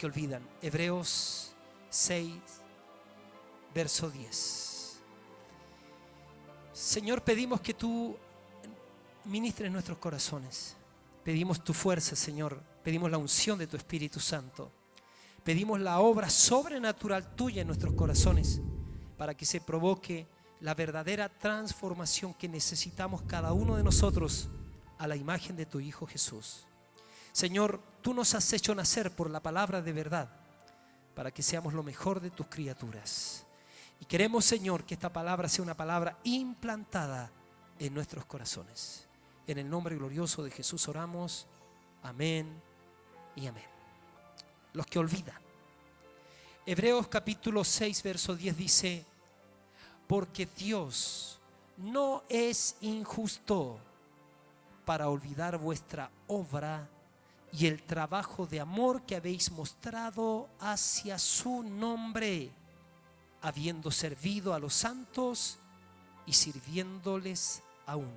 que olvidan. Hebreos 6, verso 10. Señor, pedimos que tú ministres nuestros corazones. Pedimos tu fuerza, Señor. Pedimos la unción de tu Espíritu Santo. Pedimos la obra sobrenatural tuya en nuestros corazones para que se provoque la verdadera transformación que necesitamos cada uno de nosotros a la imagen de tu Hijo Jesús. Señor, tú nos has hecho nacer por la palabra de verdad para que seamos lo mejor de tus criaturas. Y queremos, Señor, que esta palabra sea una palabra implantada en nuestros corazones. En el nombre glorioso de Jesús oramos. Amén y amén. Los que olvidan. Hebreos capítulo 6, verso 10 dice: porque Dios no es injusto para olvidar vuestra obra y el trabajo de amor que habéis mostrado hacia su nombre, habiendo servido a los santos y sirviéndoles aún.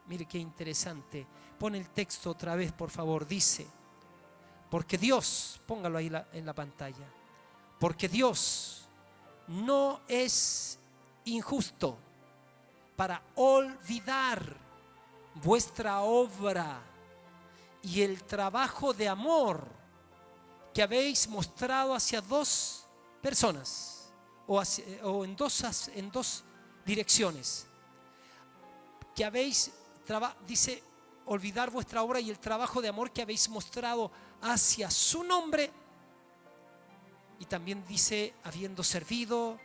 Mire qué interesante. Pon el texto otra vez, por favor. Dice: porque Dios, póngalo ahí en la pantalla, porque Dios no es injusto para olvidar vuestra obra y el trabajo de amor que habéis mostrado hacia dos personas o en dos direcciones. Que habéis, dice, olvidar vuestra obra y el trabajo de amor que habéis mostrado hacia su nombre. Y también dice, habiendo servido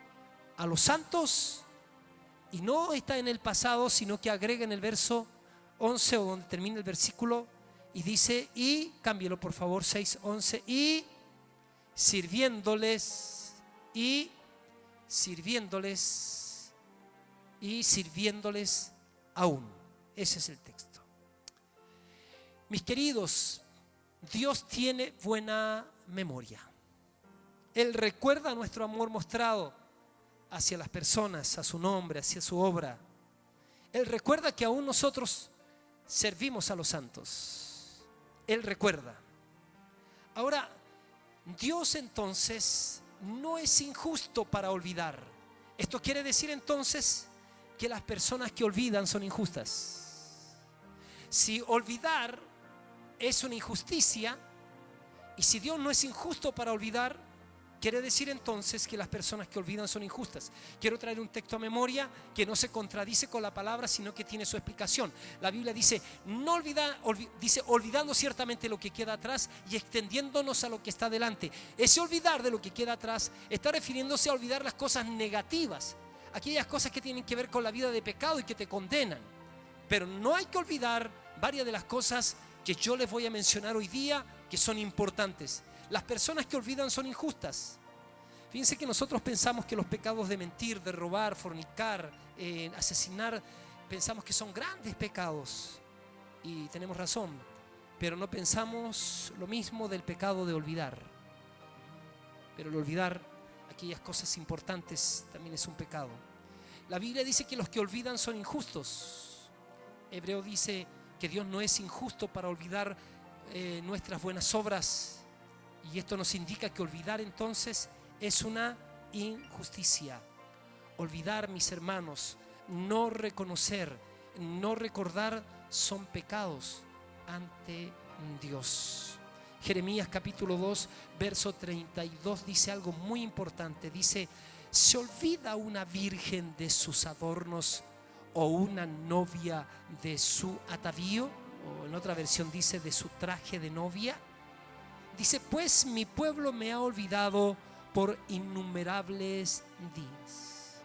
a los santos. Y no está en el pasado, sino que agrega en el verso 11 o donde termina el versículo y dice, y, cámbielo por favor, 6:11, y sirviéndoles aún. Ese es el texto. Mis queridos, Dios tiene buena memoria. Él recuerda nuestro amor mostrado hacia las personas, a su nombre, hacia su obra. Él recuerda que aún nosotros servimos a los santos. Él recuerda. Ahora, Dios entonces no es injusto para olvidar. Esto quiere decir entonces que las personas que olvidan son injustas. Si olvidar es una injusticia, y si Dios no es injusto para olvidar, quiere decir entonces que las personas que olvidan son injustas. Quiero traer un texto a memoria que no se contradice con la palabra, sino que tiene su explicación. La Biblia dice, olvidando ciertamente lo que queda atrás y extendiéndonos a lo que está delante. Ese olvidar de lo que queda atrás está refiriéndose a olvidar las cosas negativas, aquellas cosas que tienen que ver con la vida de pecado y que te condenan. Pero no hay que olvidar varias de las cosas que yo les voy a mencionar hoy día, que son importantes. Las personas que olvidan son injustas. Fíjense que nosotros pensamos que los pecados de mentir, de robar, fornicar, asesinar, pensamos que son grandes pecados. Y tenemos razón, pero no pensamos lo mismo del pecado de olvidar. Pero el olvidar aquellas cosas importantes también es un pecado. La Biblia dice que los que olvidan son injustos. Hebreo dice que Dios no es injusto para olvidar nuestras buenas obras. Y esto nos indica que olvidar entonces es una injusticia. Olvidar, mis hermanos, no reconocer, no recordar son pecados ante Dios. Jeremías capítulo 2, verso 32 dice algo muy importante. Dice, ¿se olvida una virgen de sus adornos o una novia de su atavío? O en otra versión dice, de su traje de novia. Dice, pues mi pueblo me ha olvidado por innumerables días.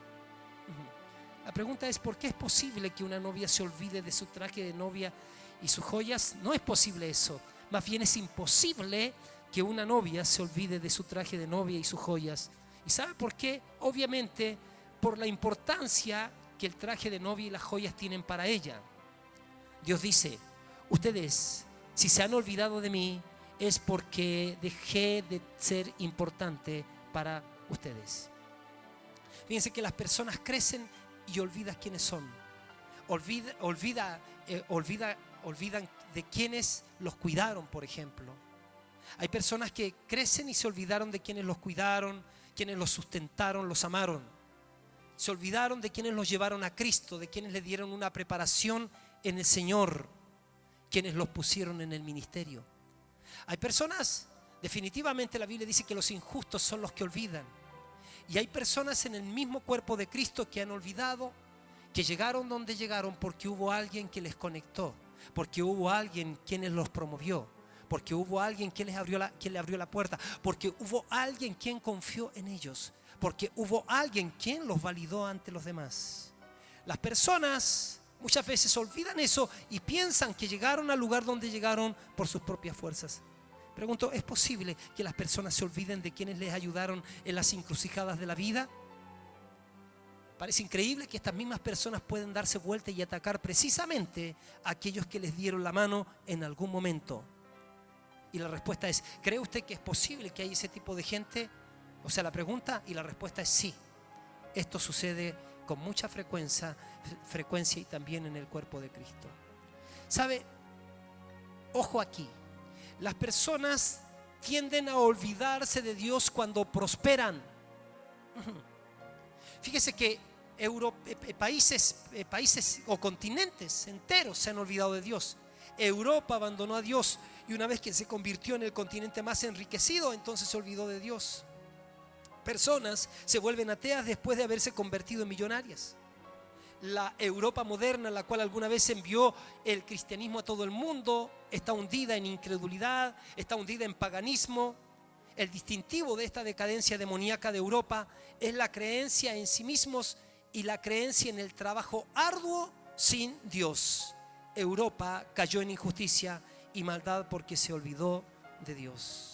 La pregunta es, ¿por qué es posible que una novia se olvide de su traje de novia y sus joyas? No es posible eso. Más bien es imposible que una novia se olvide de su traje de novia y sus joyas. ¿Y sabe por qué? Obviamente por la importancia que el traje de novia y las joyas tienen para ella. Dios dice, ustedes, si se han olvidado de mí, es porque dejé de ser importante para ustedes. Fíjense que las personas crecen y olvidan quiénes son. Olvidan de quienes los cuidaron, por ejemplo. Hay personas que crecen y se olvidaron de quienes los cuidaron, quienes los sustentaron, los amaron. Se olvidaron de quienes los llevaron a Cristo, de quienes les dieron una preparación en el Señor, quienes los pusieron en el ministerio. Hay personas, definitivamente la Biblia dice que los injustos son los que olvidan. Y hay personas en el mismo cuerpo de Cristo que han olvidado, que llegaron donde llegaron porque hubo alguien que les conectó, porque hubo alguien quien los promovió, porque hubo alguien quien le abrió la puerta, porque hubo alguien quien confió en ellos, porque hubo alguien quien los validó ante los demás. Las personas muchas veces olvidan eso y piensan que llegaron al lugar donde llegaron por sus propias fuerzas. Pregunto, ¿es posible que las personas se olviden de quienes les ayudaron en las encrucijadas de la vida? Parece increíble que estas mismas personas pueden darse vuelta y atacar precisamente a aquellos que les dieron la mano en algún momento. Y la respuesta es, ¿cree usted que es posible que haya ese tipo de gente? O sea, la pregunta y la respuesta es sí. Esto sucede con mucha frecuencia y también en el cuerpo de Cristo. ¿Sabe? Ojo aquí. Las personas tienden a olvidarse de Dios cuando prosperan. Fíjese que países o continentes enteros se han olvidado de Dios. Europa abandonó a Dios y una vez que se convirtió en el continente más enriquecido, entonces se olvidó de Dios. Personas se vuelven ateas después de haberse convertido en millonarias. La Europa moderna, la cual alguna vez envió el cristianismo a todo el mundo, está hundida en incredulidad, está hundida en paganismo. El distintivo de esta decadencia demoníaca de Europa es la creencia en sí mismos y la creencia en el trabajo arduo sin Dios. Europa cayó en injusticia y maldad porque se olvidó de Dios.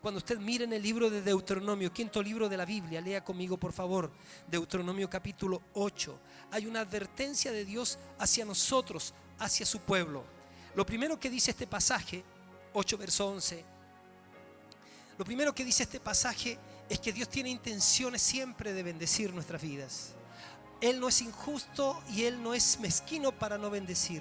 Cuando usted mire en el libro de Deuteronomio, quinto libro de la Biblia, lea conmigo por favor, Deuteronomio capítulo 8. Hay una advertencia de Dios hacia nosotros, hacia su pueblo. Lo primero que dice este pasaje, 8 verso 11, lo primero que dice este pasaje es que Dios tiene intenciones siempre de bendecir nuestras vidas. Él no es injusto y Él no es mezquino para no bendecir.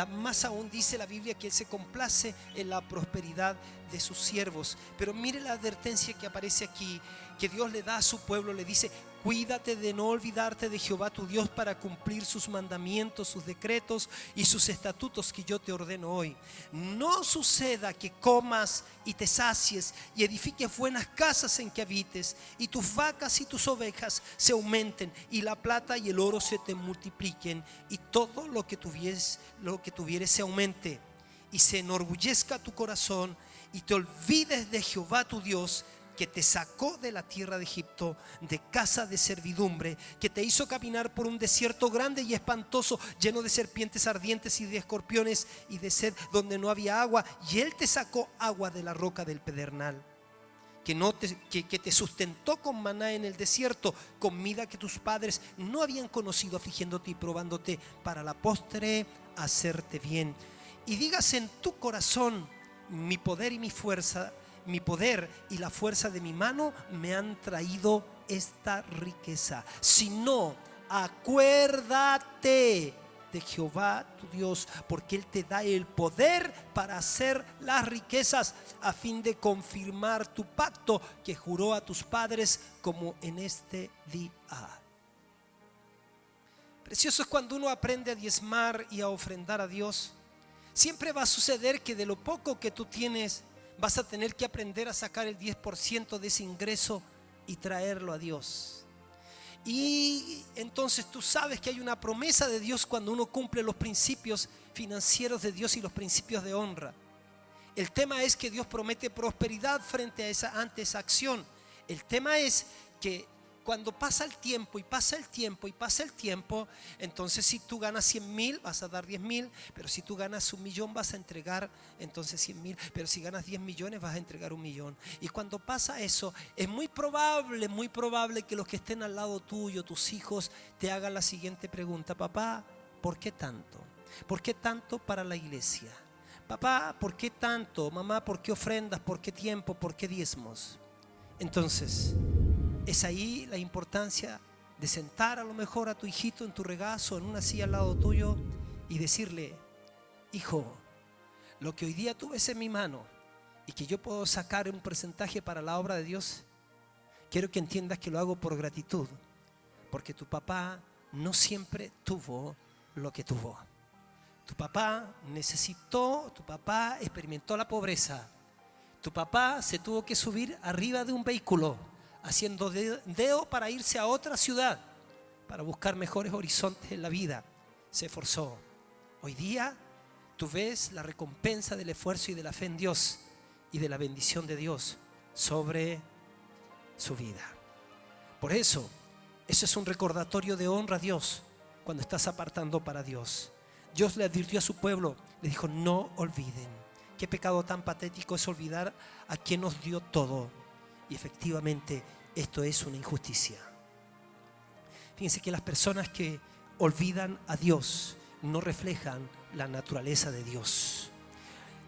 Más aún dice la Biblia que Él se complace en la prosperidad de sus siervos. Pero mire la advertencia que aparece aquí, que Dios le da a su pueblo, le dice: cuídate de no olvidarte de Jehová tu Dios para cumplir sus mandamientos, sus decretos y sus estatutos que yo te ordeno hoy. No suceda que comas y te sacies y edifiques buenas casas en que habites, y tus vacas y tus ovejas se aumenten, y la plata y el oro se te multipliquen, y todo lo que tuvieres se aumente, y se enorgullezca tu corazón, y te olvides de Jehová tu Dios, que te sacó de la tierra de Egipto, de casa de servidumbre, que te hizo caminar por un desierto grande y espantoso, lleno de serpientes ardientes y de escorpiones y de sed, donde no había agua, y Él te sacó agua de la roca del pedernal, que te sustentó con maná en el desierto, comida que tus padres no habían conocido, afligiéndote y probándote para la postre hacerte bien. Y digas en tu corazón: mi poder y mi fuerza, mi poder y la fuerza de mi mano me han traído esta riqueza. Si no, acuérdate de Jehová tu Dios, porque Él te da el poder para hacer las riquezas, a fin de confirmar tu pacto que juró a tus padres, como en este día. Precioso es cuando uno aprende a diezmar y a ofrendar a Dios. Siempre va a suceder que de lo poco que tú tienes, vas a tener que aprender a sacar el 10% de ese ingreso y traerlo a Dios. Y entonces tú sabes que hay una promesa de Dios cuando uno cumple los principios financieros de Dios y los principios de honra. El tema es que Dios promete prosperidad ante esa acción. El tema es que cuando pasa el tiempo, entonces si tú ganas 100,000 vas a dar 10,000, pero si tú ganas 1,000,000 vas a entregar entonces 100,000, pero si ganas 10 millones vas a entregar 1,000,000. Y cuando pasa eso, es muy probable que los que estén al lado tuyo, tus hijos, te hagan la siguiente pregunta: papá, ¿por qué tanto? ¿Por qué tanto para la iglesia? Papá, ¿por qué tanto? Mamá, ¿por qué ofrendas? ¿Por qué tiempo? ¿Por qué diezmos? Entonces, es ahí la importancia de sentar a lo mejor a tu hijito en tu regazo, en una silla al lado tuyo, y decirle: hijo, lo que hoy día tú ves en mi mano y que yo puedo sacar un porcentaje para la obra de Dios, quiero que entiendas que lo hago por gratitud, porque tu papá no siempre tuvo lo que tuvo. Tu papá necesitó, tu papá experimentó la pobreza. Tu papá se tuvo que subir arriba de un vehículo, haciendo dedo para irse a otra ciudad, para buscar mejores horizontes en la vida. Se esforzó. Hoy día tú ves la recompensa del esfuerzo y de la fe en Dios y de la bendición de Dios sobre su vida. Por eso es un recordatorio de honra a Dios cuando estás apartando para Dios. Dios le advirtió a su pueblo, le dijo: no olviden. Qué pecado tan patético es olvidar a quien nos dio todo. Y efectivamente esto es una injusticia. Fíjense que las personas que olvidan a Dios no reflejan la naturaleza de Dios.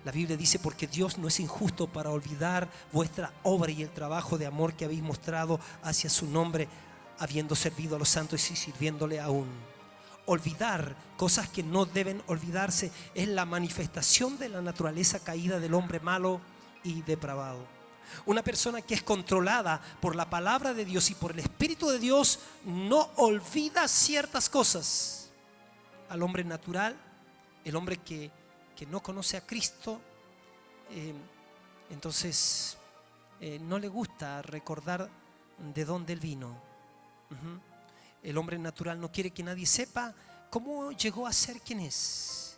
La Biblia dice: porque Dios no es injusto para olvidar vuestra obra y el trabajo de amor que habéis mostrado hacia su nombre, habiendo servido a los santos y sirviéndole aún. Olvidar cosas que no deben olvidarse es la manifestación de la naturaleza caída del hombre malo y depravado. Una persona que es controlada por la palabra de Dios y por el Espíritu de Dios no olvida ciertas cosas. Al hombre natural, el hombre que no conoce a Cristo, entonces no le gusta recordar de dónde él vino. El hombre natural no quiere que nadie sepa cómo llegó a ser quien es.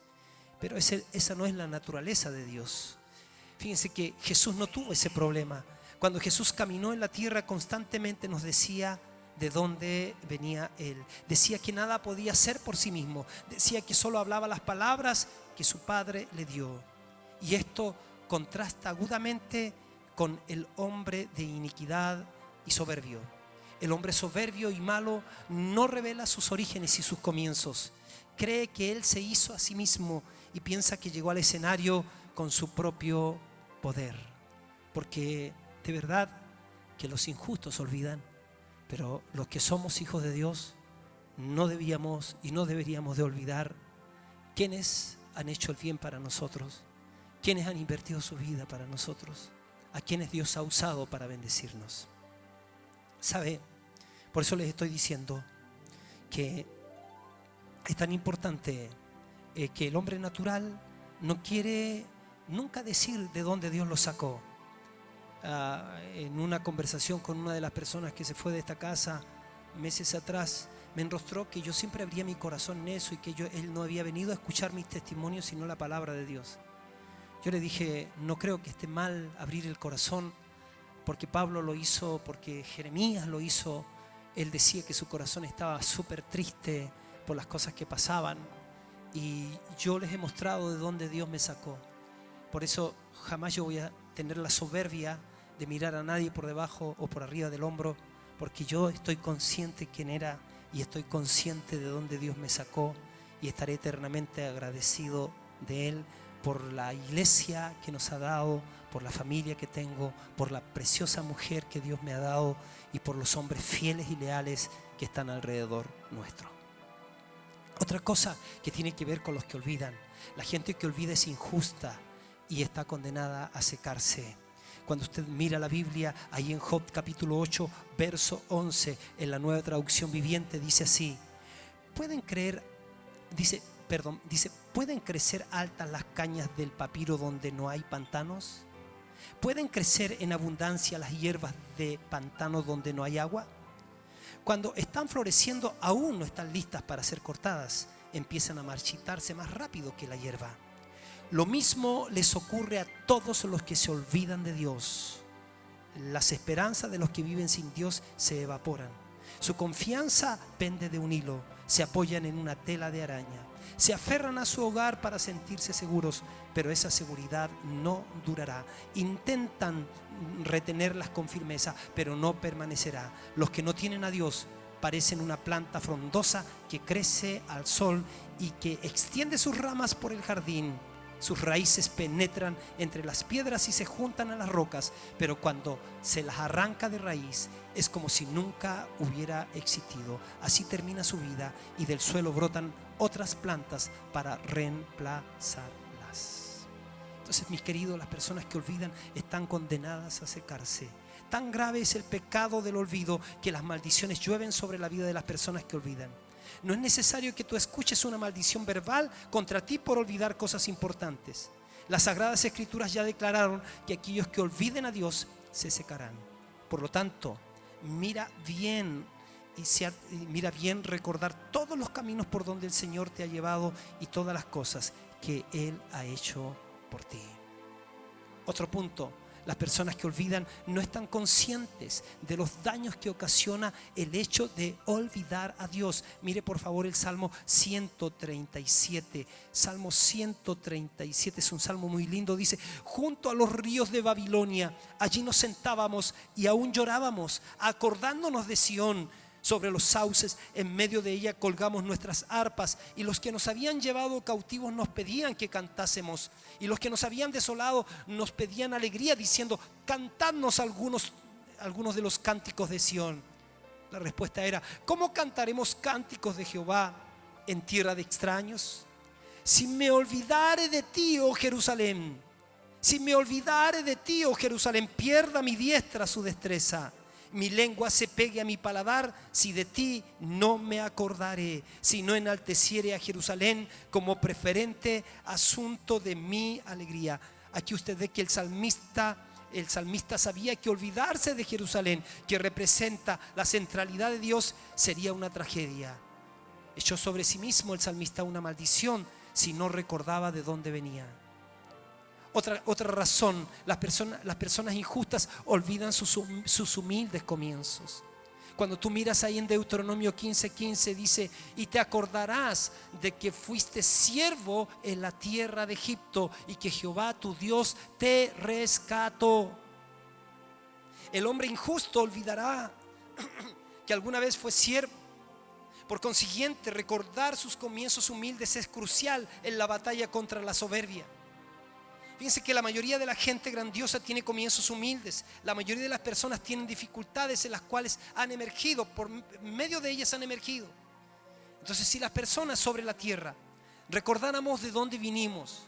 Pero esa no es la naturaleza de Dios. Fíjense que Jesús no tuvo ese problema. Cuando Jesús caminó en la tierra, constantemente nos decía de dónde venía Él. Decía que nada podía hacer por sí mismo. Decía que solo hablaba las palabras que su Padre le dio. Y esto contrasta agudamente con el hombre de iniquidad y soberbio. El hombre soberbio y malo no revela sus orígenes y sus comienzos. Cree que él se hizo a sí mismo y piensa que llegó al escenario con su propio poder. Porque de verdad que los injustos olvidan, pero los que somos hijos de Dios no debíamos y no deberíamos de olvidar quienes han hecho el bien para nosotros, quienes han invertido su vida para nosotros, a quienes Dios ha usado para bendecirnos. ¿Sabe? Por eso les estoy diciendo que es tan importante que el hombre natural no quiere nunca decir de dónde Dios lo sacó. En una conversación con una de las personas que se fue de esta casa meses atrás, me enrostró que yo siempre abría mi corazón en eso y que él no había venido a escuchar mis testimonios sino la palabra de Dios. Yo le dije: no creo que esté mal abrir el corazón, porque Pablo lo hizo, porque Jeremías lo hizo. Él decía que su corazón estaba súper triste por las cosas que pasaban, y yo les he mostrado de dónde Dios me sacó. Por eso jamás yo voy a tener la soberbia de mirar a nadie por debajo o por arriba del hombro, porque yo estoy consciente quién era y estoy consciente de dónde Dios me sacó, y estaré eternamente agradecido de Él por la iglesia que nos ha dado, por la familia que tengo, por la preciosa mujer que Dios me ha dado y por los hombres fieles y leales que están alrededor nuestro. Otra cosa que tiene que ver con los que olvidan: la gente que olvida es injusta y está condenada a secarse. Cuando usted mira la Biblia, ahí en Job capítulo 8, verso 11, en la Nueva Traducción Viviente, dice así: ¿pueden crecer altas las cañas del papiro donde no hay pantanos? ¿Pueden crecer en abundancia las hierbas de pantanos donde no hay agua? Cuando están floreciendo aún no están listas para ser cortadas, empiezan a marchitarse más rápido que la hierba. Lo mismo les ocurre a todos los que se olvidan de Dios. Las esperanzas de los que viven sin Dios se evaporan. Su confianza pende de un hilo, se apoyan en una tela de araña. Se aferran a su hogar para sentirse seguros, pero esa seguridad no durará. Intentan retenerlas con firmeza, pero no permanecerá. Los que no tienen a Dios parecen una planta frondosa que crece al sol y que extiende sus ramas por el jardín. Sus raíces penetran entre las piedras y se juntan a las rocas, pero cuando se las arranca de raíz es como si nunca hubiera existido. Así termina su vida y del suelo brotan otras plantas para reemplazarlas. Entonces, mis queridos, las personas que olvidan están condenadas a secarse. Tan grave es el pecado del olvido que las maldiciones llueven sobre la vida de las personas que olvidan. No es necesario que tú escuches una maldición verbal contra ti por olvidar cosas importantes. Las Sagradas Escrituras ya declararon que aquellos que olviden a Dios se secarán. Por lo tanto, mira bien recordar todos los caminos por donde el Señor te ha llevado y todas las cosas que Él ha hecho por ti. Otro punto: las personas que olvidan no están conscientes de los daños que ocasiona el hecho de olvidar a Dios. Mire por favor el Salmo 137. Salmo 137 es un salmo muy lindo. Dice: junto a los ríos de Babilonia, allí nos sentábamos y aún llorábamos, acordándonos de Sión. Sobre los sauces, en medio de ella colgamos nuestras arpas, y los que nos habían llevado cautivos nos pedían que cantásemos, y los que nos habían desolado nos pedían alegría, diciendo: cantadnos algunos de los cánticos de Sión. La respuesta era: ¿cómo cantaremos cánticos de Jehová en tierra de extraños? Si me olvidare de ti, oh Jerusalén, si me olvidare de ti, oh Jerusalén, pierda mi diestra su destreza. Mi lengua se pegue a mi paladar, si de ti no me acordaré, si no enalteciere a Jerusalén como preferente asunto de mi alegría. Aquí usted ve que el salmista sabía que olvidarse de Jerusalén, que representa la centralidad de Dios, sería una tragedia. Echó sobre sí mismo el salmista una maldición si no recordaba de dónde venía. Otra razón: las personas injustas olvidan sus humildes comienzos. Cuando tú miras ahí en Deuteronomio 15:15 dice: y te acordarás de que fuiste siervo en la tierra de Egipto y que Jehová tu Dios te rescató. El hombre injusto olvidará que alguna vez fue siervo. Por consiguiente, recordar sus comienzos humildes es crucial en la batalla contra la soberbia. Fíjense que la mayoría de la gente grandiosa tiene comienzos humildes. La mayoría de las personas tienen dificultades en las cuales han emergido, por medio de ellas han emergido. Entonces, si las personas sobre la tierra recordáramos de dónde vinimos,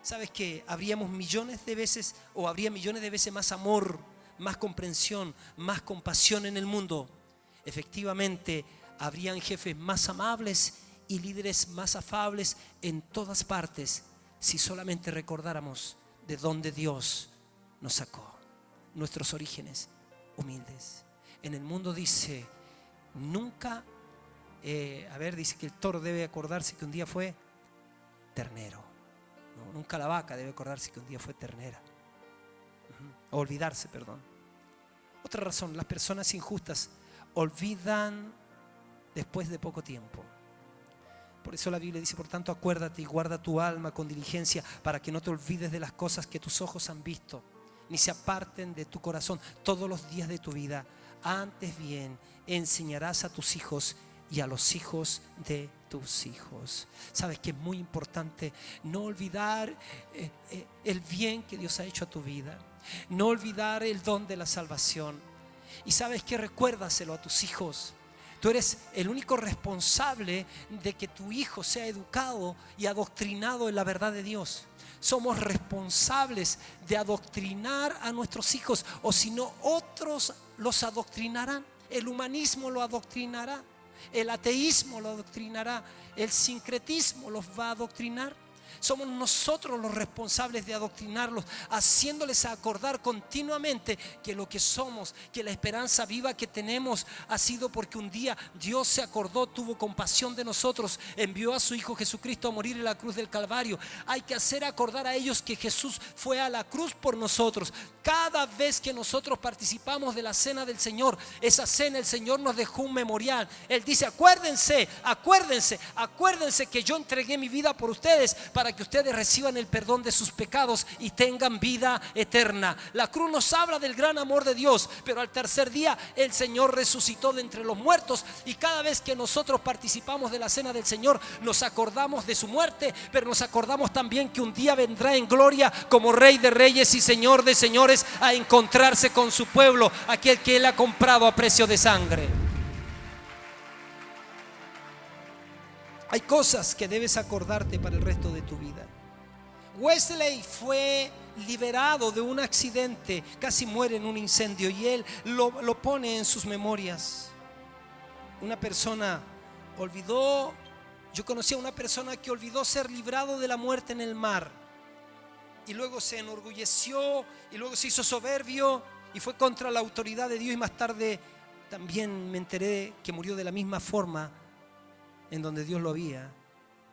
¿sabes qué? Habría millones de veces más amor, más comprensión, más compasión en el mundo. Efectivamente, habrían jefes más amables y líderes más afables en todas partes, si solamente recordáramos de dónde Dios nos sacó, nuestros orígenes humildes. En el mundo dice, dice que el toro debe acordarse que un día fue ternero. No, nunca la vaca debe acordarse que un día fue ternera. O olvidarse, perdón. Otra razón: las personas injustas olvidan después de poco tiempo. Por eso la Biblia dice: por tanto, acuérdate y guarda tu alma con diligencia, para que no te olvides de las cosas que tus ojos han visto, ni se aparten de tu corazón todos los días de tu vida. Antes bien, enseñarás a tus hijos y a los hijos de tus hijos. Sabes que es muy importante no olvidar el bien que Dios ha hecho a tu vida, no olvidar el don de la salvación. Y sabes que recuérdaselo a tus hijos. Tú eres el único responsable de que tu hijo sea educado y adoctrinado en la verdad de Dios. Somos responsables de adoctrinar a nuestros hijos, o si no, otros los adoctrinarán. El humanismo lo adoctrinará, el ateísmo lo adoctrinará, el sincretismo los va a adoctrinar. Somos nosotros los responsables de adoctrinarlos, haciéndoles acordar continuamente que lo que somos, que la esperanza viva que tenemos ha sido porque un día Dios se acordó, tuvo compasión de nosotros, envió a su Hijo Jesucristo a morir en la cruz del Calvario. Hay que hacer acordar a ellos que Jesús fue a la cruz por nosotros. Cada vez que nosotros participamos de la cena del Señor, esa cena el Señor nos dejó un memorial. Él dice: acuérdense que yo entregué mi vida por ustedes, para que ustedes reciban el perdón de sus pecados y tengan vida eterna. La cruz nos habla del gran amor de Dios, pero al tercer día el Señor resucitó de entre los muertos, y cada vez que nosotros participamos de la cena del Señor nos acordamos de su muerte, pero nos acordamos también que un día vendrá en gloria como Rey de Reyes y Señor de Señores a encontrarse con su pueblo, aquel que Él ha comprado a precio de sangre. Hay cosas que debes acordarte para el resto de tu vida. Wesley fue liberado de un accidente, casi muere en un incendio, y él lo pone en sus memorias. Una persona olvidó, yo conocí a una persona que olvidó ser librado de la muerte en el mar, y luego se enorgulleció, y luego se hizo soberbio, y fue contra la autoridad de Dios, y más tarde también me enteré que murió de la misma forma en donde Dios lo había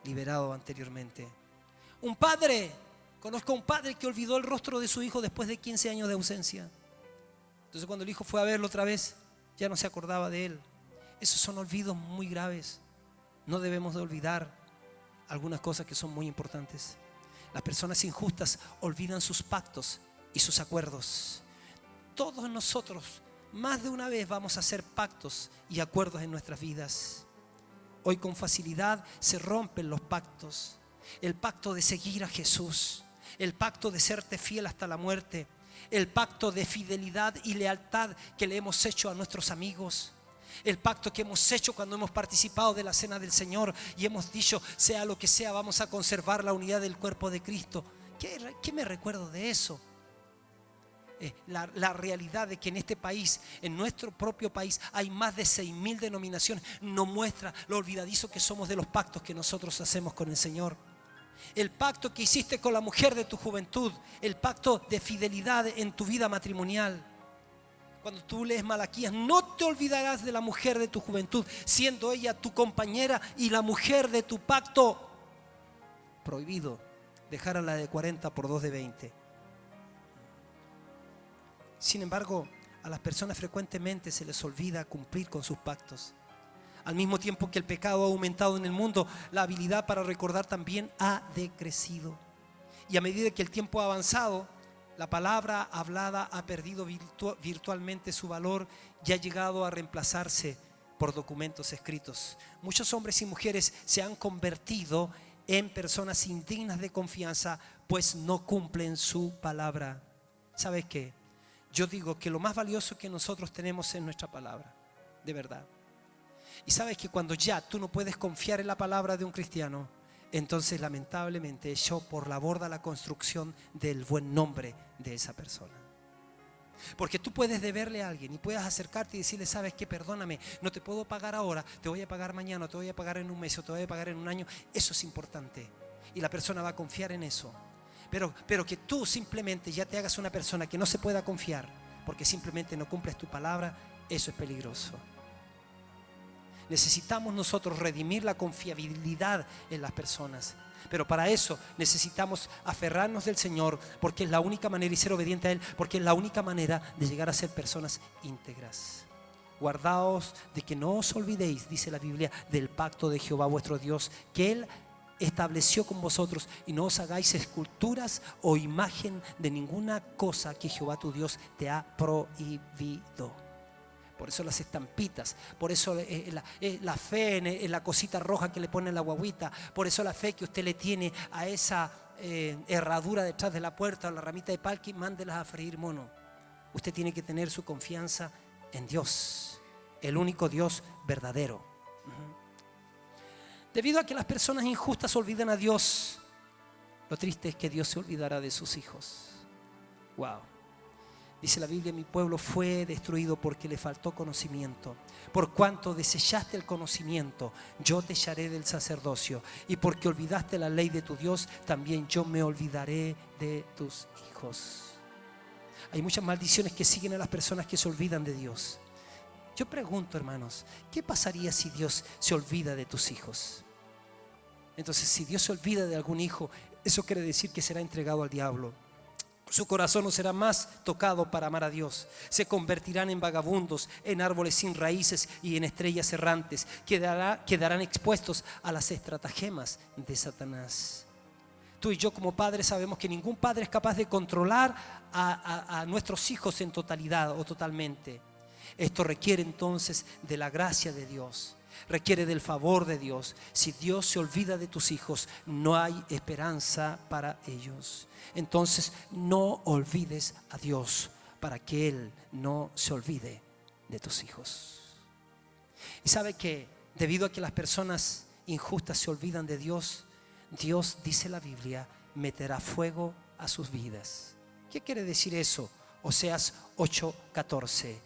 liberado anteriormente. Un padre, conozco a un padre que olvidó el rostro de su hijo después de 15 años de ausencia. Entonces cuando el hijo fue a verlo otra vez, ya no se acordaba de él. Esos son olvidos muy graves. No debemos de olvidar algunas cosas que son muy importantes. Las personas injustas olvidan sus pactos y sus acuerdos. Todos nosotros más de una vez vamos a hacer pactos y acuerdos en nuestras vidas. Hoy con facilidad se rompen los pactos. El pacto de seguir a Jesús, el pacto de serte fiel hasta la muerte, el pacto de fidelidad y lealtad que le hemos hecho a nuestros amigos, el pacto que hemos hecho cuando hemos participado de la cena del Señor y hemos dicho, sea lo que sea, vamos a conservar la unidad del cuerpo de Cristo. ¿Qué me recuerdo de eso? La realidad de que en este país, en nuestro propio país, hay más de 6.000 denominaciones, nos muestra lo olvidadizo que somos de los pactos que nosotros hacemos con el Señor. El pacto que hiciste con la mujer de tu juventud, el pacto de fidelidad en tu vida matrimonial. Cuando tú lees Malaquías, no te olvidarás de la mujer de tu juventud, siendo ella tu compañera y la mujer de tu pacto. Prohibido dejar a la de 40 por 2 de 20. Sin embargo, a las personas frecuentemente se les olvida cumplir con sus pactos. Al mismo tiempo que el pecado ha aumentado en el mundo, la habilidad para recordar también ha decrecido. Y a medida que el tiempo ha avanzado, la palabra hablada ha perdido virtualmente su valor y ha llegado a reemplazarse por documentos escritos. Muchos hombres y mujeres se han convertido en personas indignas de confianza, pues no cumplen su palabra. ¿Sabes qué? Yo digo que lo más valioso que nosotros tenemos es nuestra palabra, de verdad. Y sabes que cuando ya tú no puedes confiar en la palabra de un cristiano, entonces lamentablemente echó por la borda la construcción del buen nombre de esa persona. Porque tú puedes deberle a alguien y puedes acercarte y decirle, sabes qué, perdóname, no te puedo pagar ahora, te voy a pagar mañana, te voy a pagar en un mes o te voy a pagar en un año. Eso es importante y la persona va a confiar en eso. Pero que tú simplemente ya te hagas una persona que no se pueda confiar porque simplemente no cumples tu palabra, eso es peligroso. Necesitamos nosotros redimir la confiabilidad en las personas, pero para eso necesitamos aferrarnos del Señor, porque es la única manera, y ser obediente a Él, porque es la única manera de llegar a ser personas íntegras. Guardaos de que no os olvidéis, dice la Biblia, del pacto de Jehová vuestro Dios, que Él estableció con vosotros, y no os hagáis esculturas o imagen de ninguna cosa que Jehová tu Dios te ha prohibido. Por eso las estampitas, por eso la fe en la cosita roja que le pone la guaguita, por eso la fe que usted le tiene a esa herradura detrás de la puerta o la ramita de palqui, mándelas a freír mono. Usted tiene que tener su confianza en Dios, el único Dios verdadero. Debido a que las personas injustas olvidan a Dios, lo triste es que Dios se olvidará de sus hijos. Wow. Dice la Biblia, mi pueblo fue destruido porque le faltó conocimiento. Por cuanto desechaste el conocimiento, yo te echaré del sacerdocio. Y porque olvidaste la ley de tu Dios, también yo me olvidaré de tus hijos. Hay muchas maldiciones que siguen a las personas que se olvidan de Dios. Yo pregunto, hermanos, ¿qué pasaría si Dios se olvida de tus hijos? Entonces, si Dios se olvida de algún hijo, eso quiere decir que será entregado al diablo. Su corazón no será más tocado para amar a Dios. Se convertirán en vagabundos, en árboles sin raíces y en estrellas errantes. Quedarán expuestos a las estratagemas de Satanás. Tú y yo como padres sabemos que ningún padre es capaz de controlar a nuestros hijos en totalidad o totalmente. Esto requiere entonces de la gracia de Dios. Requiere del favor de Dios. Si Dios se olvida de tus hijos, no hay esperanza para ellos. Entonces no olvides a Dios para que Él no se olvide de tus hijos. Y sabe que debido a que las personas injustas se olvidan de Dios, Dios, dice la Biblia, meterá fuego a sus vidas. ¿Qué quiere decir eso? Oseas 8:14.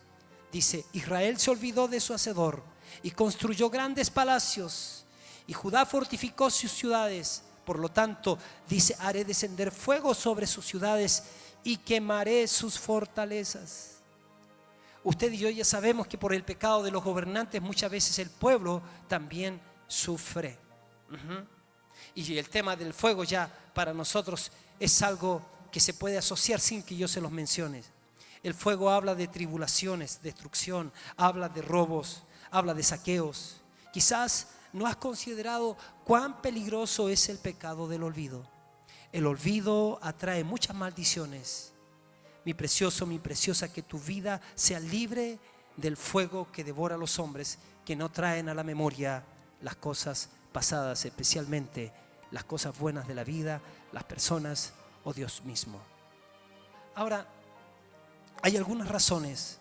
Dice: Israel se olvidó de su hacedor y construyó grandes palacios, y Judá fortificó sus ciudades. Por lo tanto, dice: haré descender fuego sobre sus ciudades y quemaré sus fortalezas. Usted y yo ya sabemos que por el pecado de los gobernantes muchas veces el pueblo también sufre. Y el tema del fuego ya para nosotros es algo que se puede asociar sin que yo se los mencione. El fuego habla de tribulaciones, destrucción, habla de robos, habla de saqueos. Quizás no has considerado cuán peligroso es el pecado del olvido. El olvido atrae muchas maldiciones. Mi precioso, mi preciosa, que tu vida sea libre del fuego que devora a los hombres, que no traen a la memoria las cosas pasadas, especialmente las cosas buenas de la vida, las personas o Dios mismo. Ahora, hay algunas razones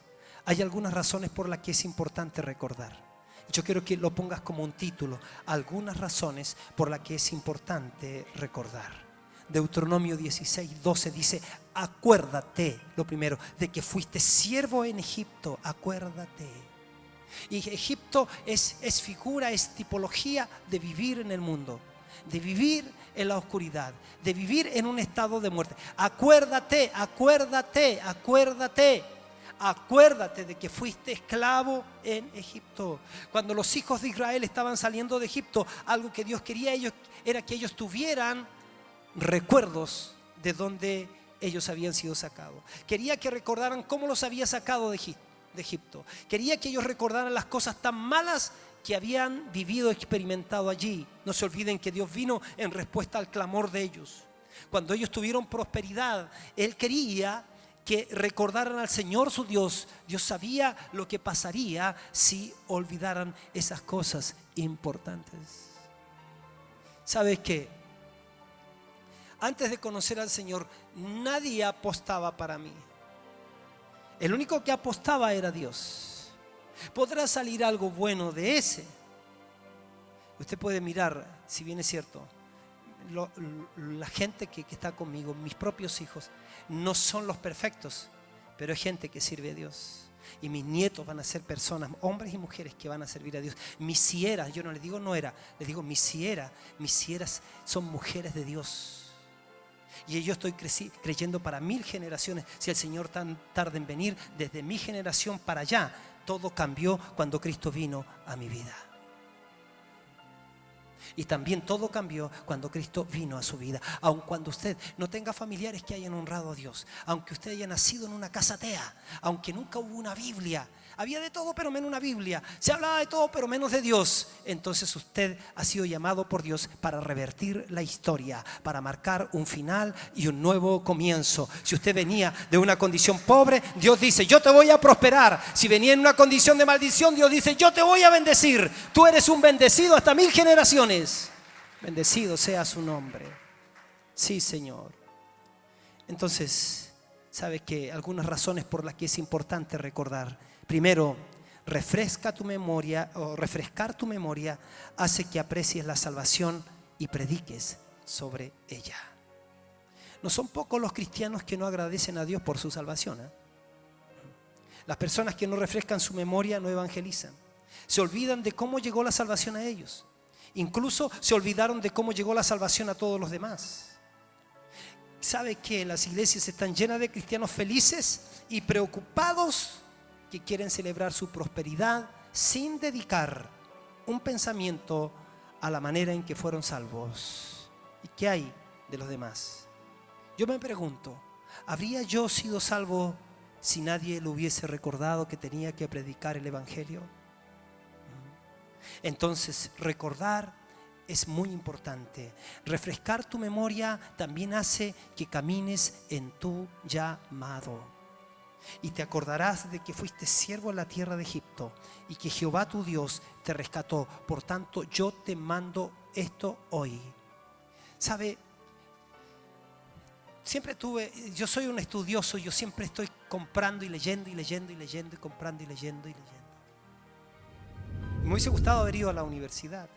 por las que es importante recordar. Yo quiero que lo pongas como un título: algunas razones por las que es importante recordar. Deuteronomio 16:12 dice: acuérdate, lo primero, de que fuiste siervo en Egipto, acuérdate. Y Egipto es figura, es tipología de vivir en el mundo, de vivir en la oscuridad, de vivir en un estado de muerte. Acuérdate, acuérdate, acuérdate. Acuérdate de que fuiste esclavo en Egipto. Cuando los hijos de Israel estaban saliendo de Egipto, algo que Dios quería era que ellos tuvieran recuerdos de donde ellos habían sido sacados. Quería que recordaran cómo los había sacado de Egipto. Quería que ellos recordaran las cosas tan malas que habían vivido, experimentado allí. No se olviden que Dios vino en respuesta al clamor de ellos. Cuando ellos tuvieron prosperidad, Él quería que recordaran al Señor su Dios. Dios sabía lo que pasaría si olvidaran esas cosas importantes. ¿Sabes qué? Antes de conocer al Señor, nadie apostaba para mí. El único que apostaba era Dios. ¿Podrá salir algo bueno de ese? Usted puede mirar, si bien es cierto, la gente que está conmigo, mis propios hijos, no son los perfectos, pero es gente que sirve a Dios. Y mis nietos van a ser personas, hombres y mujeres que van a servir a Dios. Mis sieras, yo no les digo nuera, les digo mis sieras son mujeres de Dios. Y yo estoy creyendo para 1000 generaciones. Si el Señor tan tarde en venir, desde mi generación para allá, todo cambió cuando Cristo vino a mi vida. Y también todo cambió cuando Cristo vino a su vida. Aun cuando usted no tenga familiares que hayan honrado a Dios, aunque usted haya nacido en una casa atea, aunque nunca hubo una Biblia, había de todo pero menos una Biblia, se hablaba de todo pero menos de Dios, entonces usted ha sido llamado por Dios para revertir la historia, para marcar un final y un nuevo comienzo. Si usted venía de una condición pobre, Dios dice: yo te voy a prosperar. Si venía en una condición de maldición, Dios dice: yo te voy a bendecir. Tú eres un bendecido hasta 1000 generaciones. Bendecido sea su nombre. Sí, Señor. Entonces, ¿sabe qué? Algunas razones por las que es importante recordar. Primero, refrescar tu memoria hace que aprecies la salvación y prediques sobre ella. No son pocos los cristianos que no agradecen a Dios por su salvación, ¿eh? Las personas que no refrescan su memoria no evangelizan. Se olvidan de cómo llegó la salvación a ellos. Incluso se olvidaron de cómo llegó la salvación a todos los demás. ¿Sabe que las iglesias están llenas de cristianos felices y preocupados que quieren celebrar su prosperidad sin dedicar un pensamiento a la manera en que fueron salvos? ¿Y qué hay de los demás? Yo me pregunto, ¿habría yo sido salvo si nadie le hubiese recordado que tenía que predicar el evangelio? Entonces, recordar es muy importante. Refrescar tu memoria también hace que camines en tu llamado. Y te acordarás de que fuiste siervo en la tierra de Egipto y que Jehová tu Dios te rescató. Por tanto, yo te mando esto hoy. ¿Sabe? Yo soy un estudioso, yo siempre estoy comprando y leyendo y leyendo y leyendo y comprando y leyendo y leyendo. Me hubiese gustado haber ido a la universidad.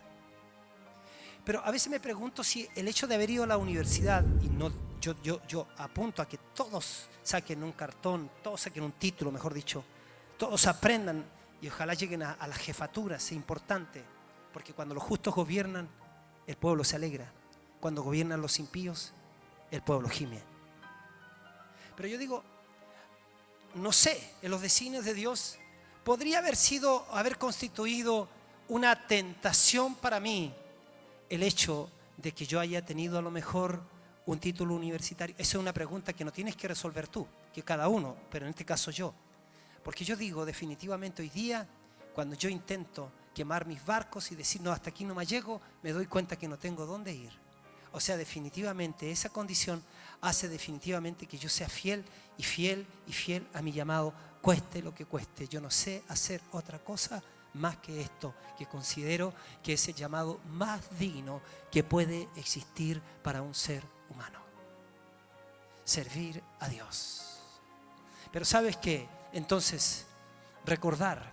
Pero a veces me pregunto si el hecho de haber ido a la universidad, y no, yo apunto a que todos saquen un cartón, todos saquen un título, mejor dicho, todos aprendan y ojalá lleguen a las jefaturas, es importante, porque cuando los justos gobiernan, el pueblo se alegra. Cuando gobiernan los impíos, el pueblo gime. Pero yo digo, no sé, en los designios de Dios podría haber constituido una tentación para mí el hecho de que yo haya tenido a lo mejor un título universitario. Esa es una pregunta que no tienes que resolver tú, que cada uno, pero en este caso yo. Porque yo digo definitivamente hoy día, cuando yo intento quemar mis barcos y decir, no, hasta aquí no me llego, me doy cuenta que no tengo dónde ir. O sea, definitivamente esa condición hace definitivamente que yo sea fiel y fiel y fiel a mi llamado, cueste lo que cueste. Yo no sé hacer otra cosa más que esto, que considero que es el llamado más digno que puede existir para un ser humano. Servir a Dios. Pero ¿sabes qué? Entonces, recordar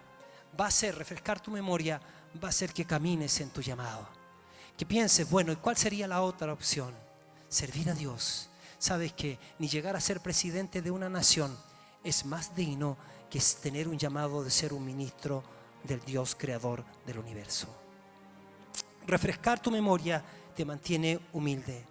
va a ser, refrescar tu memoria, va a hacer que camines en tu llamado. Que pienses, bueno, ¿y cuál sería la otra opción? Servir a Dios. Sabes que ni llegar a ser presidente de una nación es más digno que tener un llamado de ser un ministro del Dios creador del universo. Refrescar tu memoria te mantiene humilde.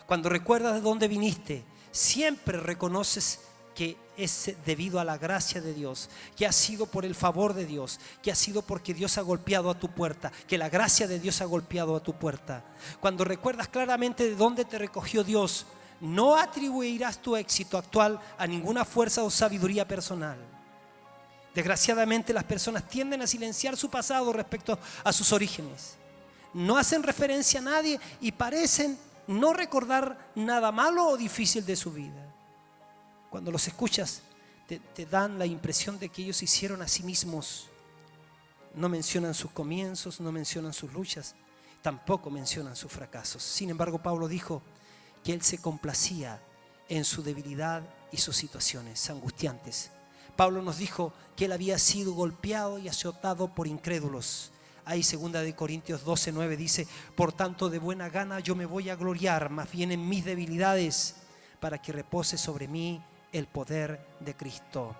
Cuando recuerdas de dónde viniste, siempre reconoces que es debido a la gracia de Dios, que ha sido por el favor de Dios, que ha sido porque Dios ha golpeado a tu puerta, que la gracia de Dios ha golpeado a tu puerta. Cuando recuerdas claramente de dónde te recogió Dios, no atribuirás tu éxito actual a ninguna fuerza o sabiduría personal. Desgraciadamente las personas tienden a silenciar su pasado respecto a sus orígenes. No hacen referencia a nadie y parecen no recordar nada malo o difícil de su vida. Cuando los escuchas, te dan la impresión de que ellos se hicieron a sí mismos. No mencionan sus comienzos, no mencionan sus luchas, tampoco mencionan sus fracasos. Sin embargo, Pablo dijo que él se complacía en su debilidad y sus situaciones angustiantes. Pablo nos dijo que él había sido golpeado y azotado por incrédulos. Ahí 2 Corintios 12:9 dice, por tanto de buena gana yo me voy a gloriar, más bien en mis debilidades, para que repose sobre mí el poder de Cristo.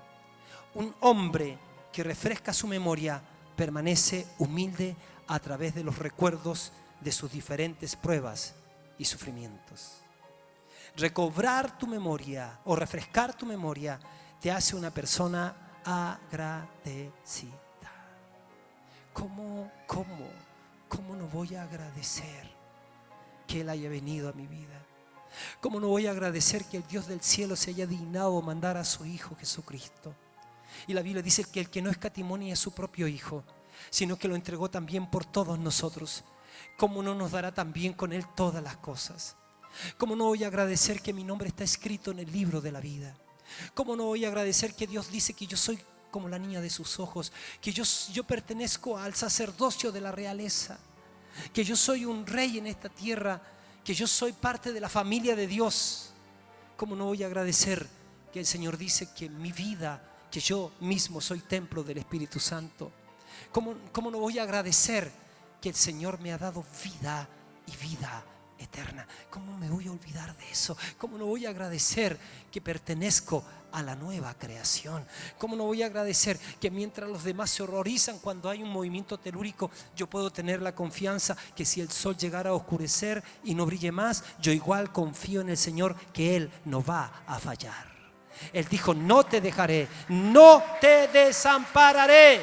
Un hombre que refresca su memoria permanece humilde a través de los recuerdos de sus diferentes pruebas y sufrimientos. Recobrar tu memoria o refrescar tu memoria te hace una persona agradecida. ¿Cómo no voy a agradecer que Él haya venido a mi vida? ¿Cómo no voy a agradecer que el Dios del cielo se haya dignado mandar a su Hijo Jesucristo? Y la Biblia dice que el que no escatimó ni a su propio Hijo, sino que lo entregó también por todos nosotros, ¿cómo no nos dará también con Él todas las cosas? ¿Cómo no voy a agradecer que mi nombre está escrito en el libro de la vida? ¿Cómo no voy a agradecer que Dios dice que yo soy como la niña de sus ojos, que yo pertenezco al sacerdocio de la realeza, que yo soy un rey en esta tierra, que yo soy parte de la familia de Dios? ¿Cómo no voy a agradecer que el Señor dice que mi vida, que yo mismo soy templo del Espíritu Santo? ¿Cómo no voy a agradecer que el Señor me ha dado vida y vida eterna? ¿Cómo me voy a olvidar de eso? ¿Cómo no voy a agradecer que pertenezco a la nueva creación? ¿Cómo no voy a agradecer que mientras los demás se horrorizan cuando hay un movimiento telúrico, yo puedo tener la confianza que si el sol llegara a oscurecer y no brille más, yo igual confío en el Señor, que Él no va a fallar? Él dijo, no te dejaré, no te desampararé.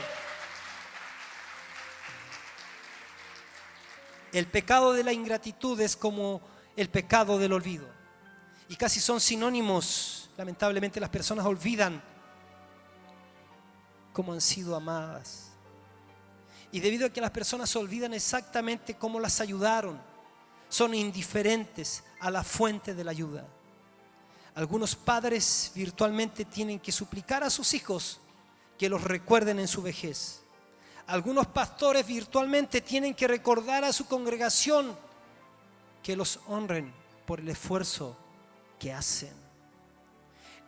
El pecado de la ingratitud es como el pecado del olvido. Y casi son sinónimos. Lamentablemente las personas olvidan cómo han sido amadas. Y debido a que las personas olvidan exactamente cómo las ayudaron, son indiferentes a la fuente de la ayuda. Algunos padres virtualmente tienen que suplicar a sus hijos que los recuerden en su vejez. Algunos pastores virtualmente tienen que recordar a su congregación que los honren por el esfuerzo que hacen.